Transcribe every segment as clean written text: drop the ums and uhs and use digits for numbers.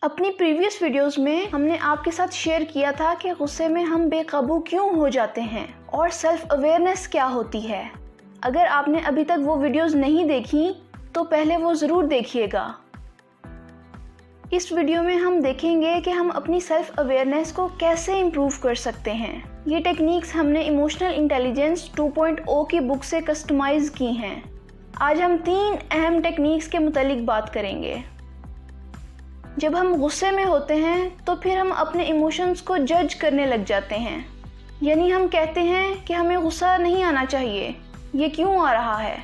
अपनी previous videos में हमने आपके साथ शेयर किया था कि गुस्से में हम बेकाबू क्यों हो जाते हैं और सेल्फ अवेयरनेस क्या होती है। अगर आपने अभी तक वो वीडियोस नहीं देखी तो पहले वो ज़रूर देखिएगा। इस वीडियो में हम देखेंगे कि हम अपनी सेल्फ अवेयरनेस को कैसे इम्प्रूव कर सकते हैं। ये टेक्निक्स हमने इमोशनल इंटेलिजेंस 2.0 की बुक से कस्टमाइज़ की हैं। आज हम 3 अहम टेक्निक्स के मुतालिक बात करेंगे। जब हम गुस्से में होते हैं तो फिर हम अपने इमोशंस को जज करने लग जाते हैं, यानी हम कहते हैं कि हमें गुस्सा नहीं आना चाहिए, ये क्यों आ रहा है।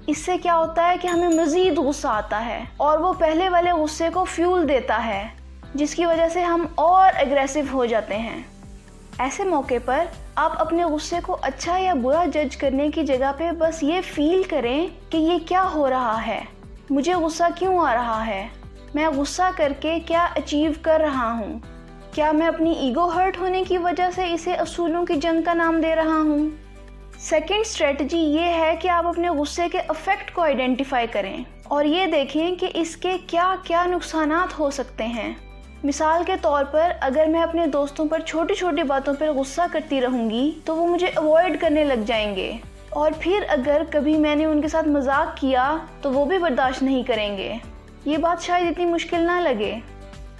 इससे क्या होता है कि हमें मज़ीद गुस्सा आता है और वो पहले वाले गुस्से को फ्यूल देता है, जिसकी वजह से हम और एग्रेसिव हो जाते हैं। ऐसे मौके पर आप अपने गुस्से को अच्छा या बुरा जज करने की जगह पे बस ये फील करें कि ये क्या हो रहा है, मुझे गुस्सा क्यों आ रहा है, मैं गुस्सा करके क्या अचीव कर रहा हूँ, क्या मैं अपनी ईगो हर्ट होने की वजह से इसे असूलों की जंग का नाम दे रहा हूँ। सेकेंड स्ट्रेटजी ये है कि आप अपने गुस्से के इफ़ेक्ट को आइडेंटिफाई करें और ये देखें कि इसके क्या क्या नुकसानात हो सकते हैं। मिसाल के तौर पर अगर मैं अपने दोस्तों पर छोटी छोटी बातों पर गुस्सा करती रहूँगी तो वो मुझे अवॉइड करने लग जाएंगे, और फिर अगर कभी मैंने उनके साथ मजाक किया तो वो भी बर्दाश्त नहीं करेंगे। ये बात शायद इतनी मुश्किल ना लगे,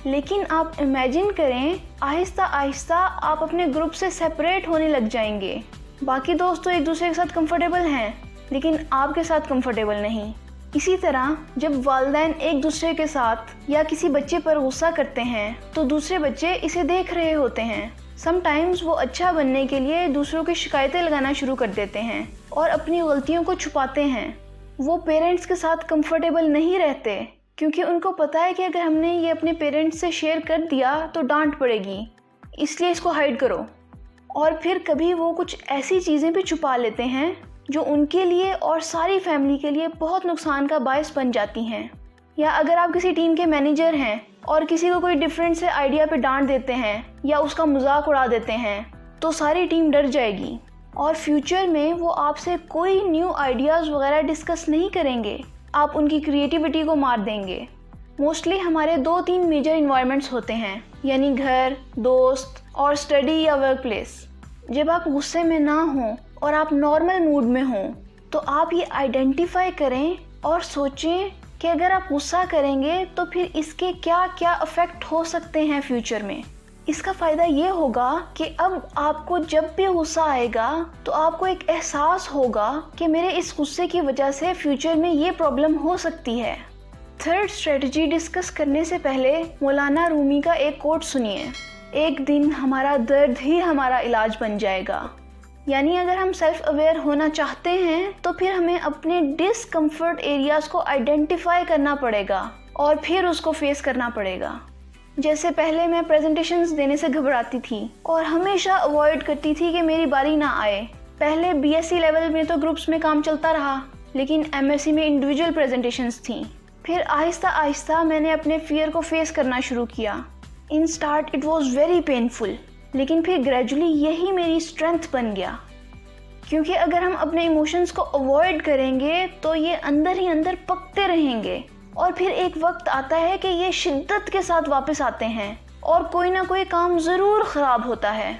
लेकिन आप इमेजिन करें आहिस्ता आहिस्ता आप अपने ग्रुप से सेपरेट होने लग जाएंगे। बाकी दोस्त तो एक दूसरे के साथ कंफर्टेबल हैं, लेकिन आपके साथ कंफर्टेबल नहीं। इसी तरह जब वालिदैन एक दूसरे के साथ या किसी बच्चे पर गुस्सा करते हैं तो दूसरे बच्चे इसे देख रहे होते हैं। समटाइम्स वो अच्छा बनने के लिए दूसरों की शिकायतें लगाना शुरू कर देते हैं और अपनी गलतियों को छुपाते हैं। वो पेरेंट्स के साथ कंफर्टेबल नहीं रहते क्योंकि उनको पता है कि अगर हमने ये अपने पेरेंट्स से शेयर कर दिया तो डांट पड़ेगी, इसलिए इसको हाइड करो। और फिर कभी वो कुछ ऐसी चीज़ें भी छुपा लेते हैं जो उनके लिए और सारी फैमिली के लिए बहुत नुकसान का बायस बन जाती हैं। या अगर आप किसी टीम के मैनेजर हैं और किसी को कोई डिफरेंट से आइडिया पे डांट देते हैं या उसका मजाक उड़ा देते हैं तो सारी टीम डर जाएगी और फ्यूचर में वो आपसे कोई न्यू आइडियाज़ वगैरह डिस्कस नहीं करेंगे। आप उनकी क्रिएटिविटी को मार देंगे। मोस्टली हमारे 2-3 मेजर इन्वायरमेंट्स होते हैं, यानी घर, दोस्त और स्टडी या वर्क प्लेस। जब आप गुस्से में ना हों और आप नॉर्मल मूड में हों तो आप ये आइडेंटिफाई करें और सोचें कि अगर आप गुस्सा करेंगे तो फिर इसके क्या क्या इफ़ेक्ट हो सकते हैं फ्यूचर में। इसका फ़ायदा ये होगा कि अब आपको जब भी गुस्सा आएगा तो आपको एक एहसास होगा कि मेरे इस गुस्से की वजह से फ्यूचर में ये प्रॉब्लम हो सकती है। थर्ड स्ट्रेटजी डिस्कस करने से पहले मौलाना रूमी का एक कोट सुनिए, एक दिन हमारा दर्द ही हमारा इलाज बन जाएगा। यानी अगर हम सेल्फ अवेयर होना चाहते हैं तो फिर हमें अपने डिसकम्फर्ट एरियाज़ को आइडेंटिफाई करना पड़ेगा और फिर उसको फेस करना पड़ेगा। जैसे पहले मैं प्रेजेंटेशंस देने से घबराती थी और हमेशा अवॉइड करती थी कि मेरी बारी ना आए। पहले बीएससी लेवल में तो ग्रुप्स में काम चलता रहा, लेकिन एमएससी में इंडिविजुअल प्रेजेंटेशंस थी। फिर आहिस्ता आहिस्ता मैंने अपने फियर को फेस करना शुरू किया। In start it was very painful, लेकिन फिर ग्रेजुअली यही मेरी स्ट्रेंथ बन गया। क्योंकि अगर हम अपने इमोशंस को अवॉइड करेंगे तो ये अंदर ही अंदर पकते रहेंगे और फिर एक वक्त आता है कि ये शिद्दत के साथ वापस आते हैं और कोई ना कोई काम ज़रूर ख़राब होता है।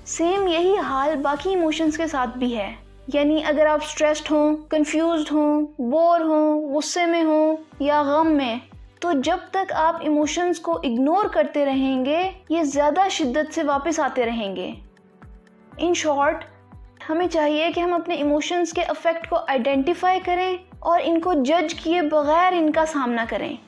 सेम यही हाल बाकी इमोशंस के साथ भी है। यानी अगर आप स्ट्रेस्ड हों, कंफ्यूज्ड हों, बोर हों, गुस्से में हों या गम में, तो जब तक आप इमोशंस को इग्नोर करते रहेंगे ये ज़्यादा शिद्दत से वापस आते रहेंगे। इन शॉर्ट, हमें चाहिए कि हम अपने इमोशंस के इफ़ेक्ट को आइडेंटिफाई करें और इनको जज किए बगैर इनका सामना करें।